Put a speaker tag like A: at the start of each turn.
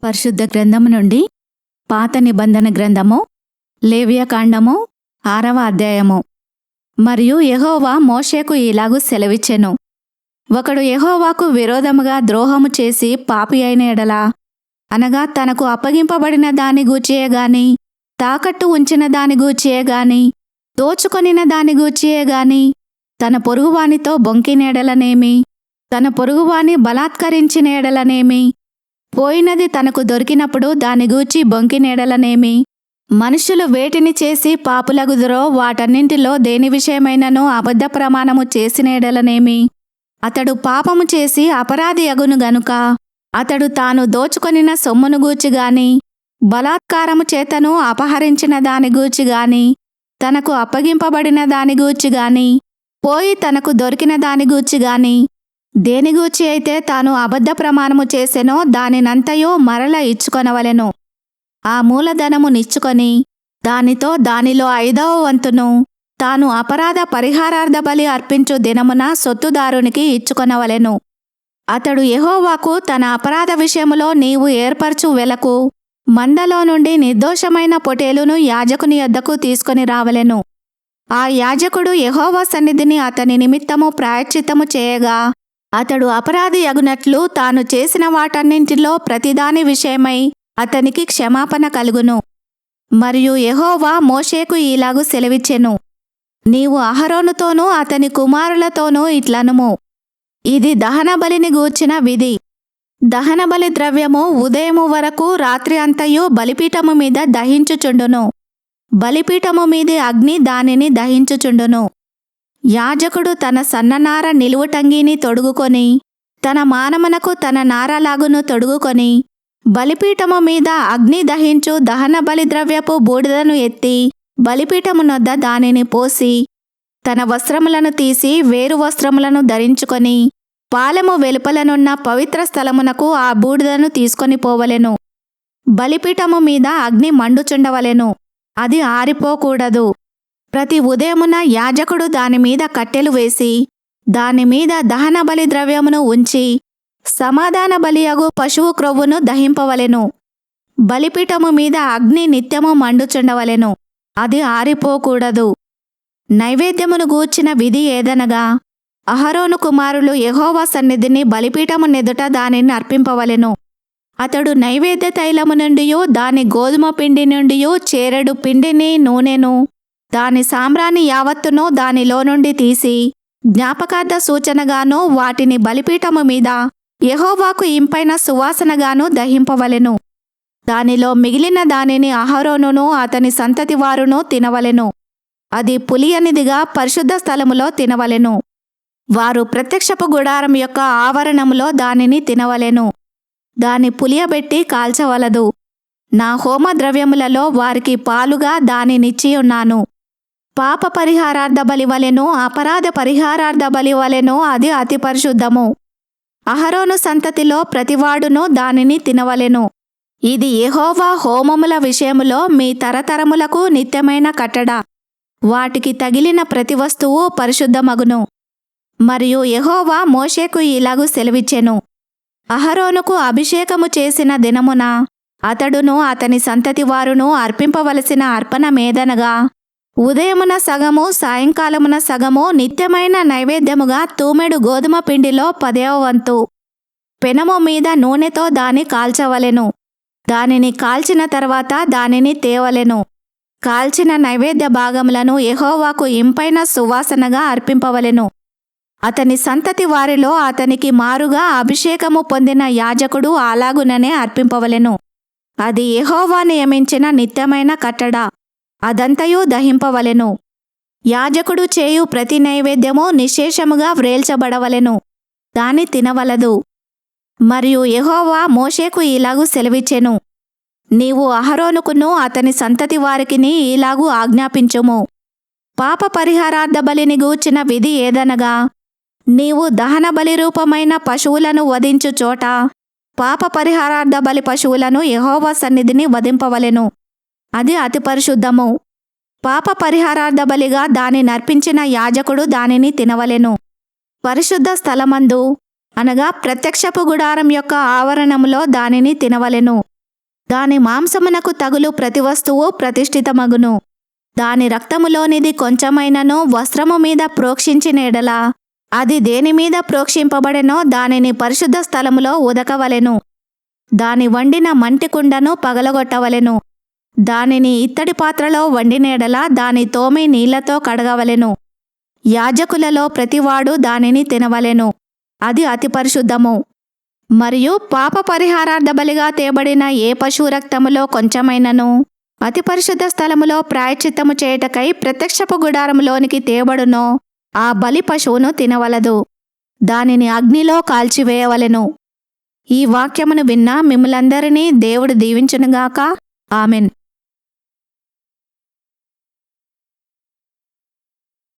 A: పరిశుద్ధ గ్రంథము నుండి పాత నిబంధన గ్రంథము లేవియకాండము 6వ అధ్యాయము. మరియు యెహోవా మోషేకు ఇలాగు సెలవిచ్చెను. ఒకడు యెహోవాకు విరోధముగా ద్రోహము చేసి పాపి అయిన ఎడల, అనగా తనకు అప్పగింపబడిన దాని గూర్చియే గాని, తాకట్టు ఉంచిన దాని గూర్చియే గాని, దోచుకొనిన దాని గూర్చియే గాని, తన పొరుగువానితో బొంకినేడలనేమి, తన పొరుగువాని బలాత్కరించిన ఎడలనేమి, పోయినది తనకు దొరికినప్పుడు దాని గూర్చి బొంకినేడలనేమి, మనుషులు వేటిని చేసి పాపులగుదురో వాటన్నింటిలో దేని విషయమైనను అబద్ధ ప్రమాణము చేసినేడలనేమి, అతడు పాపము చేసి అపరాధి అగును గనుక అతడు తాను దోచుకొనిన సొమ్మును గూర్చి గాని, బలాత్కారము చేతను అపహరించిన దాని గూర్చి గాని, తనకు అప్పగింపబడిన దాని గూర్చి గాని, పోయి తనకు దొరికిన దాని గూర్చి గాని, దేని గూర్చి అయితే తాను అబద్ధ ప్రమాణము చేసెనో దానినంతయో మరల ఇచ్చుకొనవలెను. ఆ మూలధనము నిచ్చుకొని దానితో దానిలో 5వ వంతును తాను అపరాధ పరిహారార్థ బలి అర్పించు దినమున సొత్తుదారునికి ఇచ్చుకొనవలెను. అతడు యెహోవాకు తన అపరాధ విషయములో నీవు ఏర్పరచు వెలకు మందలో నుండి నిర్దోషమైన పొటేలును యాజకుని యొద్దకు తీసుకొని రావలెను. ఆ యాజకుడు యెహోవా సన్నిధిని అతని నిమిత్తము ప్రాయశ్చిత్తము చేయగా, అతడు అపరాధి అగునట్లు తాను చేసిన వాటన్నింటిలో ప్రతిదాని విషయమై అతనికి క్షమాపణ కలుగును. మరియు యెహోవా మోషేకు ఇలాగు సెలవిచ్చెను. నీవు అహరోనుతోనూ అతని కుమారులతోనూ ఇట్లనుము, ఇది దహనబలిని గూర్చిన విధి. దహనబలి ద్రవ్యము ఉదయము వరకు రాత్రి అంతయు బలిపీఠము మీద దహించుచుండును. బలిపీఠము మీది అగ్ని దానిని దహించుచుండును. యాజకుడు తన సన్ననార నిలువుటంగీని తొడుగుకొని, తన మానమునకు తన నారలాగును తొడుగుకొని, బలిపీఠము మీద అగ్ని దహించు దహన బలి ద్రవ్యపు బూడిదను ఎత్తి బలిపీఠమునొద్ద దానిని పోసి, తన వస్త్రములను తీసి వేరు వస్త్రములను ధరించుకొని, పాలెము వెలుపలనున్న పవిత్ర స్థలమునకు ఆ బూడిదను తీసుకొని పోవలెను. బలిపీఠము మీద అగ్ని మండుచుండవలెను, అది ఆరిపోకూడదు. ప్రతి ఉదయమున యాజకుడు దానిమీద కట్టెలు వేసి, దానిమీద దహన బలి ద్రవ్యమును ఉంచి, సమాధాన బలియగు పశువు క్రొవ్వును దహింపవలెను. బలిపీఠము మీద అగ్ని నిత్యము మండుచుండవలెను, అది ఆరిపోకూడదు. నైవేద్యమును గూర్చిన విధి ఏదనగా, అహరోను కుమారులు యెహోవా సన్నిధిని బలిపీఠము నెదుట దానిని అర్పింపవలెను. అతడు నైవేద్య తైలము నుండియు దాని గోధుమ పిండి నుండియు చేరెడు పిండిని నూనెను దాని సాంబ్రాణి యావత్తును దానిలో నుండి తీసి జ్ఞాపకార్థ సూచనగాను వాటిని బలిపీఠము మీద యెహోవాకు ఇంపైన సువాసనగాను దహింపవలెను. దానిలో మిగిలిన దానిని అహరోనును అతని సంతతి వారును తినవలెను. అది పులియనిదిగా పరిశుద్ధ స్థలములో తినవలెను. వారు ప్రత్యక్షపు గుడారం యొక్క ఆవరణములో దానిని తినవలెను. దాని పులియబెట్టి కాల్చవలదు. నా హోమ ద్రవ్యములలో వారికి పాలుగా దానినిచ్చియున్నాను. పాప పరిహారార్థ బలివలెను అపరాధ పరిహారార్థ బలివలెను అది అతి పరిశుద్ధము. అహరోను సంతతిలో ప్రతివాడును దానిని తినవలెను. ఇది యెహోవా హోమముల విషయములో మీ తరతరములకు నిత్యమైన కట్టడ. వాటికి తగిలిన ప్రతి వస్తువు పరిశుద్ధమగును. మరియు యెహోవా మోషేకు ఇలాగు సెలవిచ్చెను. అహరోనుకు అభిషేకము చేసిన దినమున అతడును అతని సంతతి వారును అర్పింపవలసిన అర్పణమేదనగా, ఉదయమున సగము సాయంకాలమున సగము నిత్యమైన నైవేద్యముగా తూమెడు గోధుమ పిండిలో 10వ వంతు పెనము మీద నూనెతో దాని కాల్చవలెను. దానిని కాల్చిన తర్వాత దానిని తేవలెను. కాల్చిన నైవేద్య భాగములను యెహోవాకు ఇంపైన సువాసనగా అర్పింపవలెను. అతని సంతతి వారిలో అతనికి మారుగా అభిషేకము పొందిన యాజకుడు అలాగుననే అర్పింపవలెను. అది యెహోవా నియమించిన నిత్యమైన కట్టడ. అదంతయు దహింపవలెను. యాజకుడు చేయు ప్రతి నైవేద్యము నిశ్శేషముగా వ్రేల్చబడవలెను. దాని తినవలదు. మరియు యెహోవా మోషేకు ఇలాగు సెలవిచ్చెను. నీవు అహరోనుకును అతని సంతతి వారికిని ఇలాగు ఆజ్ఞాపించుము. పాప పరిహారార్థ బలిని గూర్చిన విధి ఏదనగా, నీవు దహన బలి రూపమైన పశువులను వధించు చోట పాప పరిహారార్థ బలి పశువులను యెహోవా సన్నిధిని వధింపవలెను. అది అతి పరిశుద్ధము. పాప పరిహారార్థ బలిగా దాని నర్పించిన యాజకుడు దానిని తినవలెను. పరిశుద్ధ స్థలమందు అనగా ప్రత్యక్షపు గుడారం యొక్క ఆవరణములో దానిని తినవలెను. దాని మాంసమునకు తగులు ప్రతి వస్తువు ప్రతిష్ఠితమగును. దాని రక్తములోనిది కొంచెమైనను వస్త్రము మీద ప్రోక్షించిన ఎడల అది దేని మీద ప్రోక్షింపబడెనో దానిని పరిశుద్ధ స్థలములో ఉదకవలెను. దాని వండిన మంటి కుండను పగలగొట్టవలెను. దానిని ఇత్తడి పాత్రలో వండిన ఎడల దాని తోమి నీళ్లతో కడగవలెను. యాజకులలో ప్రతివాడు దానిని తినవలెను. అది అతి పరిశుద్ధము. మరియు పాప పరిహారార్థ బలిగా తేబడిన ఏ పశువు రక్తములో కొంచెమైనను అతి పరిశుద్ధ స్థలములో ప్రాయశ్చిత్తము చేయుటకై ప్రత్యక్షపు గుడారములోనికి తేబడునో ఆ బలి పశువును తినవలదు. దానిని అగ్నిలో కాల్చివేయవలెను. ఈ వాక్యమును విన్న మిమ్ములందరినీ దేవుడు దీవించునుగాక. ఆమెన్.